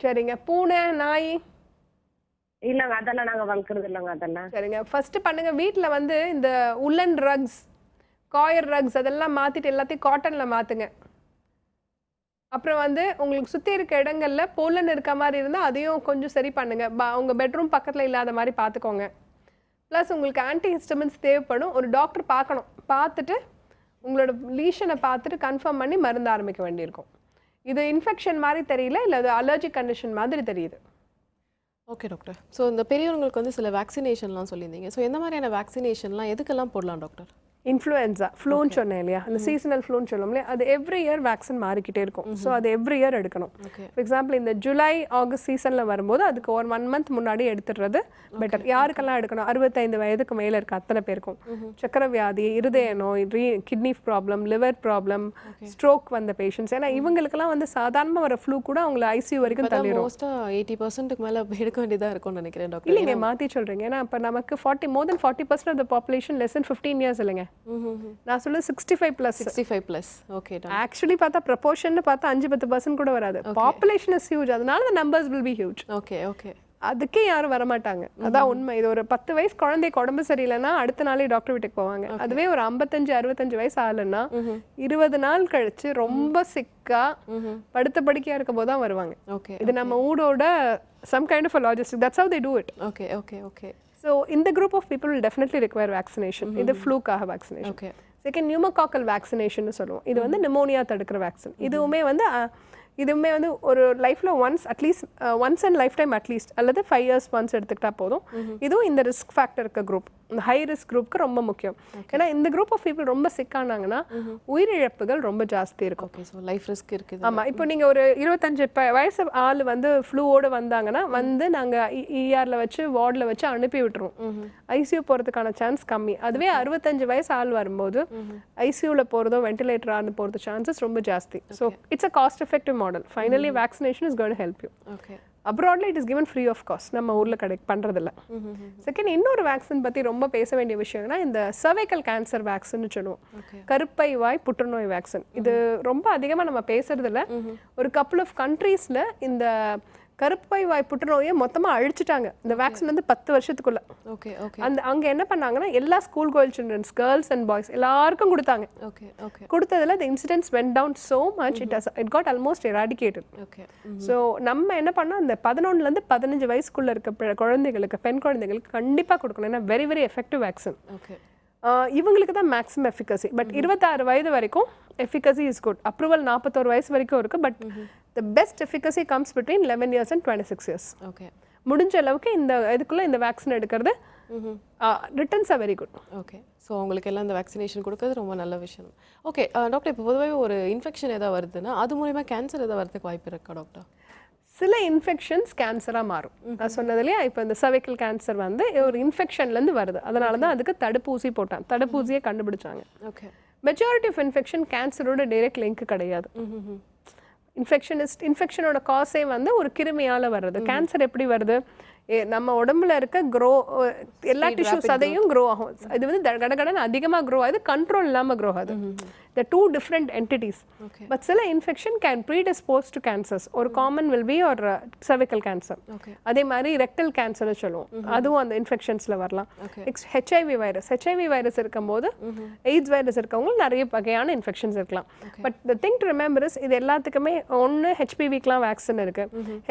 சரிங்க. பூனை நாய்? இல்லங்க, அதெல்லாம் நாங்க வளர்க்கறது இல்லங்க. அதெல்லாம் சரிங்க. ஃபர்ஸ்ட் பண்ணுங்க, வீட்ல வந்து இந்த உல்லன் ரக்ஸ், காயர் ரக்ஸ் அதெல்லாம் மாத்திட்டு எல்லாத்தையும் காட்டன்ல மாத்துங்க. அப்புறம் வந்து உங்களுக்கு சுத்தி இருக்க இடங்கள்ல போலன் இருக்க மாதிரி இருந்தா அதையும் கொஞ்சம் சரி பண்ணுங்க. உங்க பெட்ரூம் பக்கத்துல இல்லாத மாதிரி பாத்துக்கோங்க. ப்ளஸ் உங்களுக்கு ஆன்டி ஹிஸ்டமின்ஸ் தேவைப்படும். ஒரு டாக்டர் பார்க்கணும். பார்த்துட்டு உங்களோட லீஷனை பார்த்துட்டு கன்ஃபார்ம் பண்ணி மருந்து ஆரம்பிக்க வேண்டியிருக்கும். இது இன்ஃபெக்ஷன் மாதிரி தெரியல, இல்லை அது அலர்ஜிக் கண்டிஷன் மாதிரி தெரியுது. Okay doctor. ஸோ இந்த பெரியவங்களுக்கு வந்து சில வேக்சினேஷன்லாம் சொல்லியிருந்தீங்க. ஸோ எந்த மாதிரியான வேக்சினேஷன்லாம் எதுக்கெல்லாம் போடலாம் டாக்டர்? இன்ஃப்ளூயன்ஸா ஃப்ளூன்னு சொன்னேன் இல்லையா, அந்த சீசனல் ஃப்ளூன்னு சொல்லுவோம் இல்லையா, அது எவ்ரி இயர் வேக்சின் மாறிக்கிட்டே இருக்கும். ஸோ அது எவ்ரி இயர் எடுக்கணும். ஃபார் எக்ஸாம்பிள் இந்த ஜூலை ஆகஸ்ட் சீசனில் வரும்போது அதுக்கு ஒரு 1 month முன்னாடி எடுத்துடுறது பெட்டர். யாருக்கெல்லாம் எடுக்கணும்? 65 வயதுக்கு மேலே இருக்க அத்தனை பேருக்கும். சக்கரை வியாதி, இருதய நோய், kidney problem, liver problem, stroke வந்த பேஷண்ட்ஸ். ஏன்னா இவங்களுக்குலாம் வந்து சாதாரணமாக வர ஃப்ளூ கூட அவங்களை ஐசியூ வரைக்கும் தள்ளிடும். மோஸ்ட்டாக 80% மேலே எடுக்க வேண்டியதாக இருக்கும்னு நினைக்கிறேன் டாக்டர். இல்லைங்க, மாற்றி சொல்கிறீங்க. ஏன்னா இப்போ நமக்கு more than 40% of the population less than 15 years இல்லைங்க. நான் சொல்ல 65+. ஓகே. ஆக்சுவலி பார்த்தா ப்ரொபோர்ஷன் பார்த்தா 5-10% கூட வராது. Population is huge. அதனால the numbers will be huge. Okay. அதுக்கே யாரும் வரமாட்டாங்க. அதான் உண்மை. இது ஒரு 10 வயசு குழந்தைக்கு உடம்பு சரியில்லைன்னா அடுத்த நாளே டாக்டர் வீட்டுக்கு போவாங்க. அதுவே ஒரு 55-65 வயசு ஆளுன்னா 20 நாள் கழிச்சு ரொம்ப சிக்கா படுத்த படுக்கையா இருக்கும் போது தான் வருவாங்க. இது நம்ம ஊடோட some kind of a logistic. That's how they do it. Okay. So in the group of people will definitely require vaccination. இது fluke-ஆக vaccination. Second, pneumococcal vaccination னு சொல்லுவோம். இது வந்து pneumonia தடுக்கிற வேக்சின். இதுவுமே வந்து ஒரு லைஃப்ல once and life time at least அல்லது 5 years ஒன்ஸ் எடுத்துக்கிட்டா போதும். இதுவும் இந்த ரிஸ்க் ஃபேக்டர் இருக்க குரூப், இந்த ஹை ரிஸ்க் குரூப்க்கு ரொம்ப முக்கியம். ஏன்னா இந்த குரூப் ஆஃப் பீப்புள் ரொம்ப சிக்கானாங்கன்னா உயிரிழப்புகள் ரொம்ப ஜாஸ்தி இருக்கும். லைஃப் ரிஸ்க் இருக்குது. ஆமாம். இப்போ நீங்கள் ஒரு 25 வயசு ஆள் வந்து ஃப்ளூவோடு வந்தாங்கன்னா வந்து நாங்கள் இஆரில் வச்சு வார்டில் வச்சு அனுப்பி விட்டுருவோம். ஐசியூ போகிறதுக்கான சான்ஸ் கம்மி. அதுவே 65 வயசு ஆள் வரும்போது ஐசியூவில் போகிறதோ வென்டிலேட்டராக போகிறது சான்சஸ் ரொம்ப ஜாஸ்தி. So it's a cost effective model. Finally, vaccination is going to help you. Abroadly it is given free of cost. நம்ம ஊர்ல பண்றதில்ல. செகண்ட், இன்னொரு வேக்சின் பத்தி ரொம்ப பேச வேண்டிய விஷயம்னா இந்த cervical cancer vaccine சொல்லுவோம். கருப்பை வாய் புற்றுநோய் வேக்சின். இது ரொம்ப அதிகமா நம்ம பேசுறதில்ல. ஒரு couple of countriesல இந்த கருப்பை வாய் புற்றுநோயை மொத்தமா அழிச்சிட்டாங்க. இந்த வேக்சின் வந்து 10 வருஷத்துக்குள்ள. அங்க என்ன பண்ணாங்கன்னா எல்லா school going childrens, girls and boys எல்லாருக்கும் கொடுத்தாங்க. கொடுத்ததுல the incidence went down so much it got almost eradicated. So நம்ம என்ன பண்ணோம், அந்த 11 ல இருந்து 15 வயசுக்குள்ள இருக்க குழந்தைகளுக்கு, பெண் குழந்தைகளுக்கு கண்டிப்பா கொடுக்கணும். ஏன்னா வெரி வெரி எஃபெக்டிவ் வேக்சின். இவங்களுக்கு தான் மேக்ஸிமம் எஃபிகசி. பட் 26 வயது வரைக்கும் எஃபிகசி இஸ் குட். அப்ரூவல் 41 வயசு வரைக்கும் இருக்கு. But the best efficacy comes between 11 years and 26 years. முடிஞ்ச அளவுக்கு இந்த இதுக்குள்ள இந்த வேக்சின் எடுக்கிறது returns R very good. So உங்களுக்கு எல்லாம் இந்த வேக்சினேஷன் கொடுக்கறது ரொம்ப நல்ல விஷயம். ஓகே டாக்டர், இப்போ பொதுவாக ஒரு இன்ஃபெக்ஷன் ஏதாவது வருதுன்னா அது மூலிமா கேன்சர் ஏதாவது வரதுக்கு வாய்ப்பு இருக்கா டாக்டர்? சில இன்ஃபெக்ஷன்ஸ் கேன்சராக மாறும். நான் சொன்னது இல்லையா, இப்போ இந்த cervical கேன்சர் வந்து ஒரு இன்ஃபெக்ஷன்லேருந்து வருது. அதனால தான் அதுக்கு தடுப்பூசி போட்டாங்க, தடுப்பூசியை கண்டுபிடிச்சாங்க. மெஜாரிட்டி ஆஃப் இன்ஃபெக்ஷன் கேன்சரோட டைரக்ட் லிங்க் கிடையாது. இன்ஃபெக்ஷனோட காசே வந்து ஒரு கிருமியால் வர்றது. கேன்சர் எப்படி வருது? நம்ம உடம்புல இருக்க எல்லா டிஷ்யூஸ் அதையும் க்ரோ ஆகும். இது வந்து கடகடன்னு அதிகமாக க்ரோ ஆகுது, கண்ட்ரோல் இல்லாமல் க்ரோ ஆகுது. the two different entities. But சில infection can predispose to cancers. ஒரு common will be or cervical cancer. அதே மாதிரி rectal cancer சொல்லுவோம், அதுவும் அந்த இன்ஃபெக்ஷன்ஸ்ல வரலாம். HIV வைரஸ் இருக்கும்போது எய்ட்ஸ் வைரஸ் இருக்கவங்க நிறைய வகையான இன்ஃபெக்ஷன்ஸ் இருக்கலாம். But the thing to remember is இது எல்லாத்துக்குமே ஒன்று HPV-க்குலாம் வேக்சின் இருக்கு.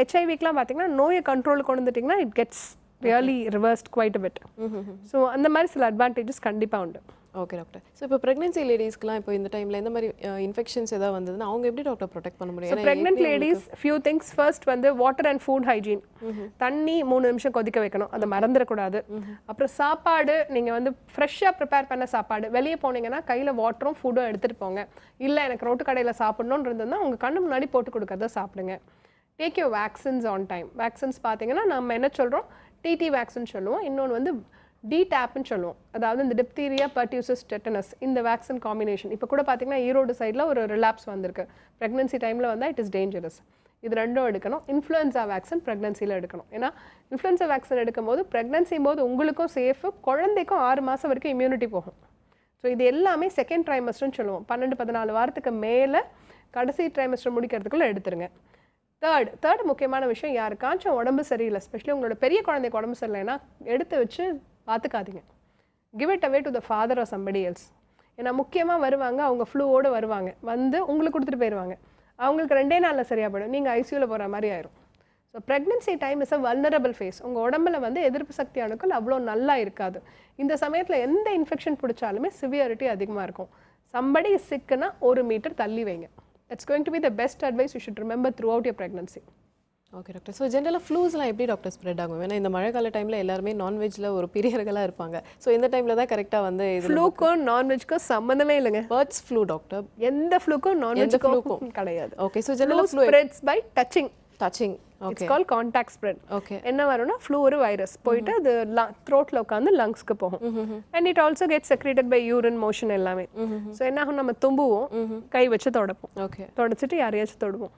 HIV-க்குலாம் பார்த்தீங்கன்னா நோயை கண்ட்ரோல் கொண்டு வந்துட்டிங்கன்னா it gets really reversed quite a bit. So அந்த மாதிரி சில அட்வான்டேஜஸ் கண்டிப்பாக உண்டு. Okay doctor. ஸோ இப்போ ப்ரெக்னென்சி லேடிஸ்க்குலாம் இப்போ இந்த டைமில் இந்த மாதிரி இன்ஃபெக்ஷன்ஸ் ஏதாவது வந்ததுன்னா அவங்க எப்படி டாக்டர் ப்ரொடெக்ட் பண்ண முடியும்? So pregnant ladies few things. First வந்து வாட்டர் அண்ட் ஃபுட் ஹைஜீன். தண்ணி 3 நிமிஷம் கொதிக்க வைக்கணும், அதை மறந்துடக்கூடாது. அப்புறம் சாப்பாடு நீங்கள் வந்து ஃப்ரெஷ்ஷாக ப்ரிப்பேர் பண்ண சாப்பாடு, வெளியே போனீங்கன்னா கையில் வாட்டரும் ஃபுட்டும் எடுத்துகிட்டு போங்க. இல்லை எனக்கு ரோட்டு கடையில் சாப்பிட்ணுன்னு இருந்ததுன்னா உங்கள் கண்ணு முன்னாடி போட்டு கொடுக்கறத சாப்பிடுங்க. Take your vaccines on time. Vaccines பார்த்தீங்கன்னா நம்ம என்ன சொல்கிறோம், டிடி வேக்சின் சொல்லுவோம். இன்னொன்று வந்து DTaP-ன்னு சொல்லுவோம். அதாவது இந்த டிப்தீரியா பர்டியூசஸ் டெட்டனஸ் இந்த வேக்சின் காம்பினேஷன். இப்போ கூட பார்த்தீங்கன்னா ஈரோடு சைடில் ஒரு ரிலாப்ஸ் வந்திருக்கு. ப்ரெக்னன்சி டைமில் வந்தால் இட் இஸ் டேஞ்சரஸ். இது ரெண்டும் எடுக்கணும். இன்ஃப்ளூயன்ஸா வேக்சின் ப்ரெக்னன்சியில் எடுக்கணும். ஏன்னா இன்ஃப்ளூயன்ஸா வேக்சின் எடுக்கும்போது ப்ரெக்னன்சியும் போது உங்களுக்கும் சேஃபு, குழந்தைக்கும் 6 மாதம் வரைக்கும் இம்யூனிட்டி போகும். ஸோ இது எல்லாமே செகண்ட் ட்ரைமஸ்டர்னு சொல்லுவோம். 12-14 வாரத்துக்கு மேலே கடைசி ட்ரைமஸ்டர் முடிக்கிறதுக்குள்ளே எடுத்துருங்க. தேர்ட் முக்கியமான விஷயம், யாருக்காச்சும் உடம்பு சரியில்லை, ஸ்பெஷலி உங்களோட பெரிய குழந்தைக்கு உடம்பு சரியில்லைன்னா எடுத்து வச்சு பார்த்துக்காதீங்க. Give it away to the father or somebody else. ஏன்னா முக்கியமாக வருவாங்க, அவங்க ஃப்ளூவோடு வருவாங்க, வந்து உங்களுக்கு கொடுத்துட்டு போயிடுவாங்க. அவங்களுக்கு 2 நாளில் சரியாக போயிடும், நீங்கள் ஐசியூவில் போகிற மாதிரி ஆயிரும். So pregnancy time is a vulnerable phase. உங்கள் உடம்புல வந்து எதிர்ப்பு சக்தி அணுக்கள் அவ்வளோ நல்லா இருக்காது. இந்த சமயத்தில் எந்த இன்ஃபெக்ஷன் பிடிச்சாலுமே சிவியாரிட்டி அதிகமாக இருக்கும். சம்படி சிக்குன்னா 1 மீட்டர் தள்ளி வைங்க. It's going to be the best advice you should remember throughout your pregnancy. Okay doctor. So ஜென்ரலாக ஃப்ளூஸ்லாம் எப்படி டாக்டர் ஸ்ப்ரெட் ஆகும்? ஏன்னா இந்த மழை கால டைமில் எல்லாருமே நான்வெஜ்ஜில் ஒரு பிரியர்களாக இருப்பாங்க. ஸோ இந்த டைமில் தான் கரெக்டாக வந்து ஃப்ளூக்கும் நான்வெஜ்க்கும் சம்மந்தமே இல்லைங்க. Birds flu doctor. எந்த ஃப்ளூக்கும் நான்வெஜ்க்கும் கிடையாது. ஓகே. ஸோ ஜென்ரலாக flu spreads by touching. Okay. It's call contact spread. Okay. என்ன வரும்னா ஃப்ளூ ஒரு வைரஸ் போயிட்டு அது த்ரோட்டில் உட்காந்து லங்ஸ்க்கு போகும். And it also get secreted by urine motion எல்லாமே. ஸோ என்ன ஆகும், நம்ம தும்புவோம், கை வச்சு தொடப்போம். ஓகே. தொடச்சிட்டு யாரையாச்சும் தொடுவோம்,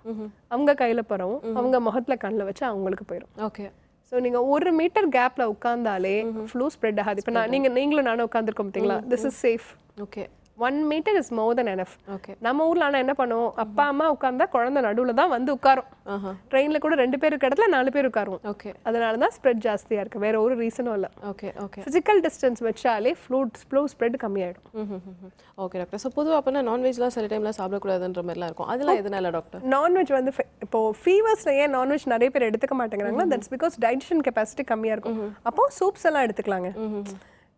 அவங்க கையில் பரவும், அவங்க முகத்தில் கண்ணில் வச்சு அவங்களுக்கு போயிடும். ஓகே. ஸோ நீங்கள் 1 மீட்டர் கேப்பில் உட்காந்தாலே ஃப்ளூ ஸ்ப்ரெட் ஆகாது. இப்போ நீங்களும் நானும் உட்காந்துருக்கோம் பார்த்தீங்களா, this is safe. Okay. 1 metre is more then enough. Okay. நம்ம ஊரில் ஆனால் என்ன பண்ணுவோம், அப்பா அம்மா உட்காந்தா குழந்தை நடுவில் தான் வந்து உட்காரும். ட்ரெயினில் கூட 2 பேர் இருக்க இடத்துல 4 பேர் உட்காருவோம். ஓகே. அதனால தான் ஸ்ப்ரெட் ஜாஸ்தியாக இருக்குது, வேற ஒரு ரீசனும் இல்லை. ஓகே. ஓகே. ஃபிசிக்கல் டிஸ்டன்ஸ் வச்சாலே ஃப்ளூ ஸ்ப்ரெட் கம்மியாயிடும். Okay doctor. ஸோ பொதுவாக அப்போனா நான்வெஜ்லாம் சில டைமில் சாப்பிடக்கூடாதுன்ற மாதிரிலாம் இருக்கும், அதெல்லாம் எதனால டாக்டர்? நான்வெஜ் வந்து இப்போ ஃபீவர்ஸில் ஏன் நான்வெஜ் நிறைய பேர் எடுத்துக்க மாட்டேங்கிறாங்கன்னா, தட்ஸ் பிகாஸ் டைஜஷன் கெப்பாசிட்டி கம்மியாக இருக்கும். அப்போ சூப்ஸ் எல்லாம் எடுத்துக்கலாங்க.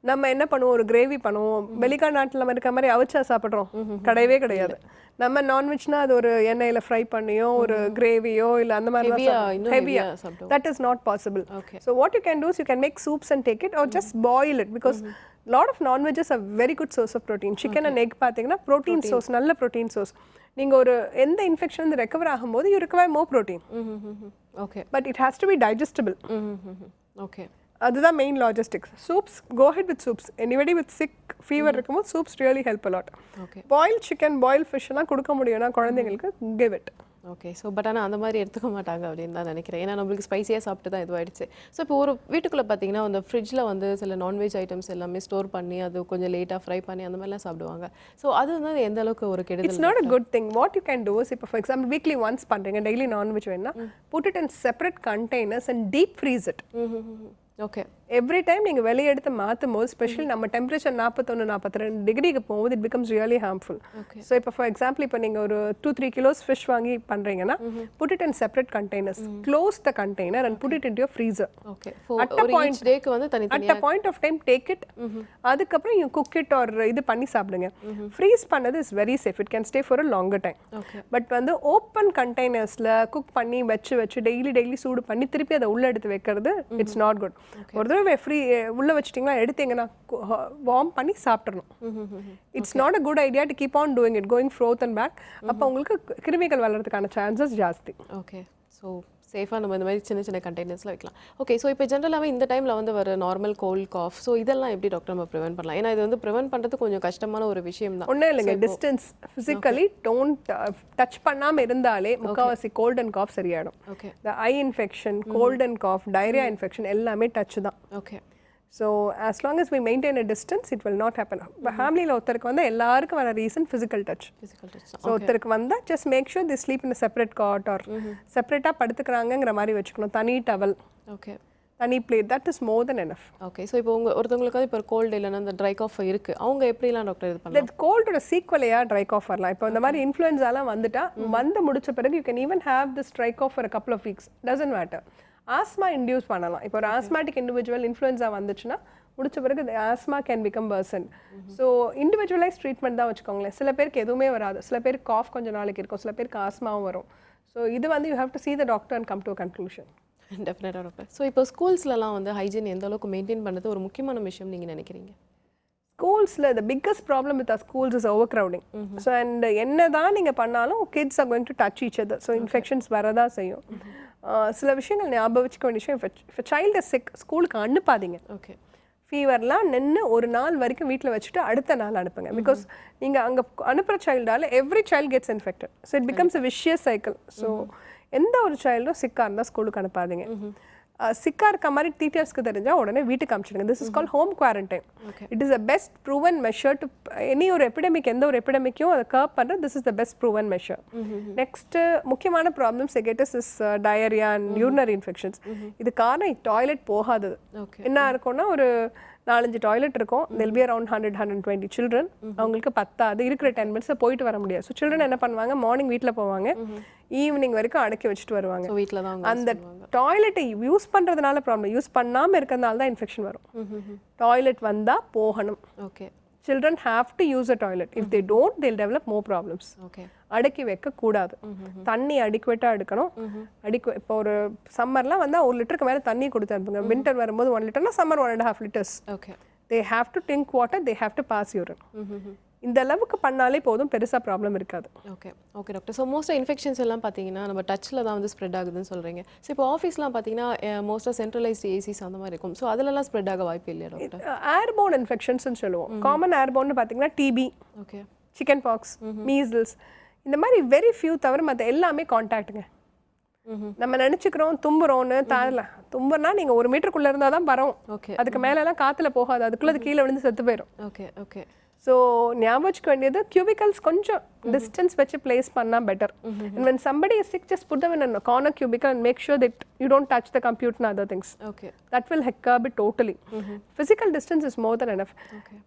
நம்ம என்ன பண்ணுவோம், ஒரு கிரேவி பண்ணுவோம். வெளிநாட்டில் இருக்க மாதிரி அவிச்சா சாப்பிட்றோம், கிடையவே கிடையாது. நம்ம நான்வெஜ்னா அது ஒரு எண்ணெயில் ஃப்ரை பண்ணியோ ஒரு கிரேவியோ இல்லை அந்த மாதிரி ஹெவியா, that is not possible. So what you can do, you can make soups and take it or just boil it. Because lot of non vegs are very good source of protein. Chicken and egg பார்த்தீங்கன்னா protein source, நல்ல protein source. நீங்கள் ஒரு எந்த infection வந்து recover ஆகும்போது you require more protein. Okay. But it has to be digestible. Okay. அதுதான் main logistics. Soups, go ahead with soups. Anybody with sick fever இருக்கும்போது soups really help a lot. Okay. Boil chicken, boil fish எல்லாம் கொடுக்க முடியும்னா குழந்தைங்களுக்கு give it. Okay. So but ஆனால் அந்த மாதிரி எடுத்துக்க மாட்டாங்க அப்படின்னு தான் நினைக்கிறேன். ஏன்னா நம்மளுக்கு ஸ்பைசியாக சாப்பிட்டு தான் இதுவாயிடுச்சு. ஸோ இப்போ ஒரு வீட்டுக்குள்ளே பார்த்தீங்கன்னா அந்த ஃப்ரிட்ஜில் வந்து சில நான்வெஜ் ஐட்டம்ஸ் எல்லாமே ஸ்டோர் பண்ணி அது கொஞ்சம் லேட்டாக ஃப்ரை பண்ணி அந்த மாதிரிலாம் சாப்பிடுவாங்க. ஸோ அது வந்து எந்த அளவுக்கு ஒரு கெடுதல்? It's not a good thing. What you can do is, இப்போ ஃபார் எக்ஸாம்பிள் வீக்லி ஒன்ஸ் பண்ணுறீங்க, டெய்லி நான்வெஜ் வேணும்னா put it in separate containers and deep freeze it. Okay. Every time நீங்கள் வெளியே எடுத்து மாற்றும் போது, ஸ்பெஷலி நம்ம டெம்பரேச்சர் 41-42 டிகிரிக்கு போகும்போது it becomes really harmful. So இப்போ ஃபார் எக்ஸாம்பிள் இப்போ நீங்கள் ஒரு 2-3 கிலோஸ் ஃபிஷ் வாங்கி பண்ணுறீங்கன்னா put it in separate containers, close the container and put it in your freezer. Okay. At a point டேக்கு வந்து at a point of time take it. அதுக்கப்புறம் you cook it or இது பண்ணி சாப்பிடுங்க. Freeze பண்ணது is very safe, it can stay for a longer time. But வந்து open கண்டெய்னர்ஸில் cook பண்ணி வச்சு டெய்லி சூடு பண்ணி திருப்பி அதை உள்ளே எடுத்து வைக்கிறது இட்ஸ் நாட் குட். ஒரு தடவை ஃப்ரீ உள்ளே வச்சிட்டிங்களா எடுத்தீங்கன்னா வார்ம் பண்ணி சாப்பிட்றணும். It's not a good idea to keep on doing it, going forth and back. அப்போ உங்களுக்கு கிருமிகள் வளர்றதுக்கான சான்சஸ் ஜாஸ்தி. ஓகே. ஸோ சேஃபாக நம்ம இந்த மாதிரி சின்ன சின்ன கண்டெய்னர்ஸில் வைக்கலாம். ஓகே. ஸோ இப்போ ஜென்ரலாகவே இந்த டைமில் வந்து வர நார்மல் கோல்ட் காஃப், ஸோ இதெல்லாம் எப்படி டாக்டர் நம்ம ப்ரிவென்ட் பண்ணலாம்? ஏன்னா இது வந்து ப்ரிவென்ட் பண்ணுறது கொஞ்சம் கஷ்டமான ஒரு விஷயம் தான். ஒன்றும் இல்லைங்க, டிஸ்டன்ஸ் ஃபிசிக்கலி டோன்ட் டச் பண்ணாமல் இருந்தாலே முக்கால்வாசி கோல்ட் அண்ட் காஃப் சரியாயிடும். ஓகே. இந்த eye infection, cold and cough, diarrhoea infection எல்லாமே டச் தான். Okay. So as long as we maintain a distance, it will not happen. இப்போ ஃபேமிலியில் ஒருத்தருக்கு வந்து எல்லாருக்கும் வர ரீசன் ஃபிசிக்கல் டச். ஸோ ஒருத்தருக்கு வந்தால் just make sure the sleep in separate cot or செப்பரேட்டாக படுத்துக்கிறாங்கிற மாதிரி வச்சுக்கணும். தனி டவல், ஓகே, தனி plate, that is more then enough. Okay. So இப்போ ஒருத்தவங்களுக்கு வந்து இப்போ கோல்டு இல்லைன்னா இந்த ட்ரை காஃப் இருக்குது, அவங்க எப்படிலாம் டாக்டர் இது பண்ணலாம்? இந்த கோல்டோட சீக்வலையா ட்ரை காஃப் வரலாம். இப்போ இந்த மாதிரி இன்ஃப்ளூயன்ஸாலாம் வந்துட்டா வந்து முடிச்ச பிறகு you can even have this dry cough for a couple of weeks, doesn't matter. Asthma induce பண்ணலாம். இப்போ ஒரு ஆஸ்மாட்டிக் இண்டிவிஜுவல் இன்ஃப்ளூயன்ஸா வந்துச்சுன்னா முடிச்ச பிறகு asthma can become person. So individualise treatment தான் வச்சுக்கோங்களேன். சில பேருக்கு எதுவுமே வராது, சில பேருக்கு காஃப் கொஞ்சம் நாளைக்கு இருக்கும், சில பேருக்கு ஆஸ்மாவும் வரும். ஸோ இது வந்து you have to see the doctor and come to a conclusion. டெஃபினட்டாக டாக்டர். ஸோ இப்போ ஸ்கூல்ஸ்லலாம் வந்து ஹைஜீன் எந்த அளவுக்கு மெயின்டைன் பண்ணுறது ஒரு முக்கியமான விஷயம் நீங்கள் நினைக்கிறீங்க? ஸ்கூல்ஸில் the biggest problem with our schools is overcrowding. So and என்ன தான் நீங்கள் பண்ணாலும் kids are going to touch each other. So infections வரதான் செய்யும். சில விஷயங்கள் ஞாபகம் வச்சுக்க வேண்டிய விஷயம், if a child is sick, ஸ்கூலுக்கு அனுப்பாதீங்க. ஓகே. ஃபீவர்லாம் நின்று ஒரு நாள் வரைக்கும் வீட்டில் வச்சுட்டு அடுத்த நாள் அனுப்புங்க. பிகாஸ் நீங்கள் அங்கே அனுப்புகிற சைல்டால் every child gets infected. So it becomes a vicious cycle. So எந்த ஒரு சைல்டும் சிக்காக இருந்தால் ஸ்கூலுக்கு அனுப்பாதீங்க. சிக்காக இருக்க மாதிரி டீச்சர்ஸ்க்கு தெரிஞ்சால் உடனே வீட்டுக்கு அனுப்பிச்சிடுங்க. This is call home quarantine. It is the best proven measure to any ஒரு எபிடமிக், எந்த ஒரு எபிடமிக்கும் அதை கர்ப் பண்ணுறது. This is the best proven measure. Next முக்கியமான ப்ராப்ளம்ஸ் எகெட்டஸ் is diarrhoea and urinary infections. இது காரணம் டாய்லெட் போகாதது. என்ன இருக்கும்னா ஒரு 4-5 டாய்லெட் இருக்கும். தெல் பி அரௌண்ட் 100-120 சில்ட்ரன். அவங்களுக்கு பத்தாது, இருக்கிற 10 மினிட்ஸில் போயிட்டு வர முடியாது. ஸோ சில்ட்ரன் என்ன பண்ணுவாங்க, மார்னிங் வீட்டில் போவாங்க, ஈவினிங் வரைக்கும் அடக்கி வச்சுட்டு வருவாங்க. அந்த டாய்லெட்டை யூஸ் பண்ணுறதுனால ப்ராப்ளம், யூஸ் பண்ணாமல் இருக்கிறதுனால தான் இன்ஃபெக்ஷன் வரும். டாய்லெட் வந்தால் போகணும். Okay, children have to use a toilet. If they don't, they'll develop more problems. Okay. அடக்கி வைக்க கூடாது. தண்ணி அடிக்குவேட்டா எடுக்கணும். இப்போ ஒரு சம்மர்லாம் வந்தா 1 லிட்டருக்கு மேல தண்ணி கொடுத்து அனுப்புங்க. வின்டர் வரும்போது 1 லிட்டர்னா summer 1.5 liters. Okay. They have to drink water, they have to pass urine. இந்த அளவுக்கு பண்ணாலே போதும், பெருசா ப்ராப்ளம் இருக்காது. Okay okay doctor. ஸோ மோஸ்ட்டாக இன்ஃபெக்ஷன்ஸ் எல்லாம் பார்த்தீங்கன்னா நம்ம டச்சில் தான் வந்து ஸ்ப்ரெட் ஆகுதுன்னு சொல்கிறீங்க. ஸோ இப்போ ஆஃபீஸ்லாம் பார்த்தீங்கன்னா மோஸ்ட்டாக சென்ட்ரலைஸ்ட் ஏசிஸ் அந்த மாதிரி இருக்கும். ஸோ அதிலலாம் ஸ்ப்ரெட் ஆக வாய்ப்பு இல்லையா டாக்டர்? ஏர்போர்ன் இன்ஃபெக்ஷன்ஸ்னு சொல்லுவோம். காமன் ஏர்போர்ன்னு பார்த்தீங்கன்னா TB, okay, chicken pox, measles, இந்த மாதிரி வெரி ஃபியூ தவிர மற்ற எல்லாமே கான்டாக்டுங்க. நம்ம நினச்சிக்கிறோம் தும்புறோன்னு, தும்புறனா நீங்கள் 1 மீட்டருக்குள்ளே இருந்தால் தான் பரவும். ஓகே, அதுக்கு மேலெல்லாம் காற்றுல போகாது, அதுக்குள்ளே அது கீழே விழுந்து செத்து போயிடும். Okay okay. ஸோ ஞாபகம் வச்சுக்க வேண்டியது கியூபிக்கல்ஸ் கொஞ்சம் டிஸ்டன்ஸ் வச்சு பிளேஸ் பண்ணால் better. And when somebody is sick, just put them in a corner cubicle and make sure that you don't touch the computer and other things. Okay. That will curb it totally. Physical distance is more than enough.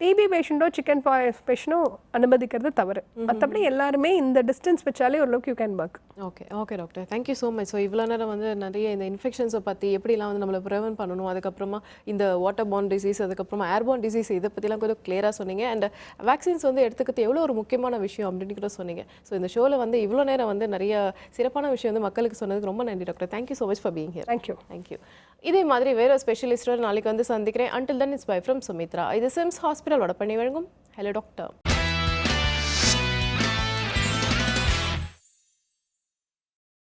TB பேஷண்ட்டோ chicken pox பேஷண்ட்டோ அனுமதிக்கிறது தவறு. மற்றபடி எல்லாருமே இந்த distance வச்சாலே ஓரளவுக்கு you can work. Okay okay doctor, thank you so much. So இவ்வளோ நேரம் வந்து நிறைய இந்த இன்ஃபெக்ஷன்ஸை பற்றி எப்படிலாம் வந்து நம்மளை ப்ரிவென்ட் பண்ணணும், அதுக்கப்புறமா இந்த வாட்டர் பார்ன் டிசீஸ், அதுக்கப்புறமா ஏர்பார்ன் டிசீஸ், இதை பற்றிலாம் கொஞ்சம் கிளியராக சொன்னீங்க. அண்ட் வேக்சின்ஸ் வந்து எடுத்துக்கிறது எவ்வளோ ஒரு முக்கியமான விஷயம் அப்படின்னு கூட சொன்னீங்க. ஸோ இந்த ஷோவில் வந்து இவ்வளோ நேரம் வந்து நிறைய சிறப்பான விஷயம் வந்து மக்களுக்கு சொன்னதுக்கு ரொம்ப நன்றி doctor. Thank you so much for being here. Thank you. இதே மாதிரி வேற ஸ்பெஷலிஸ்டோட நாளைக்கு வந்து சந்திக்கிறேன். Until then it's by from Sumitra. இது சிம்ஸ் ஹாஸ்பிட்டல் வடபழனி வழங்கும் ஹலோ டாக்டர்.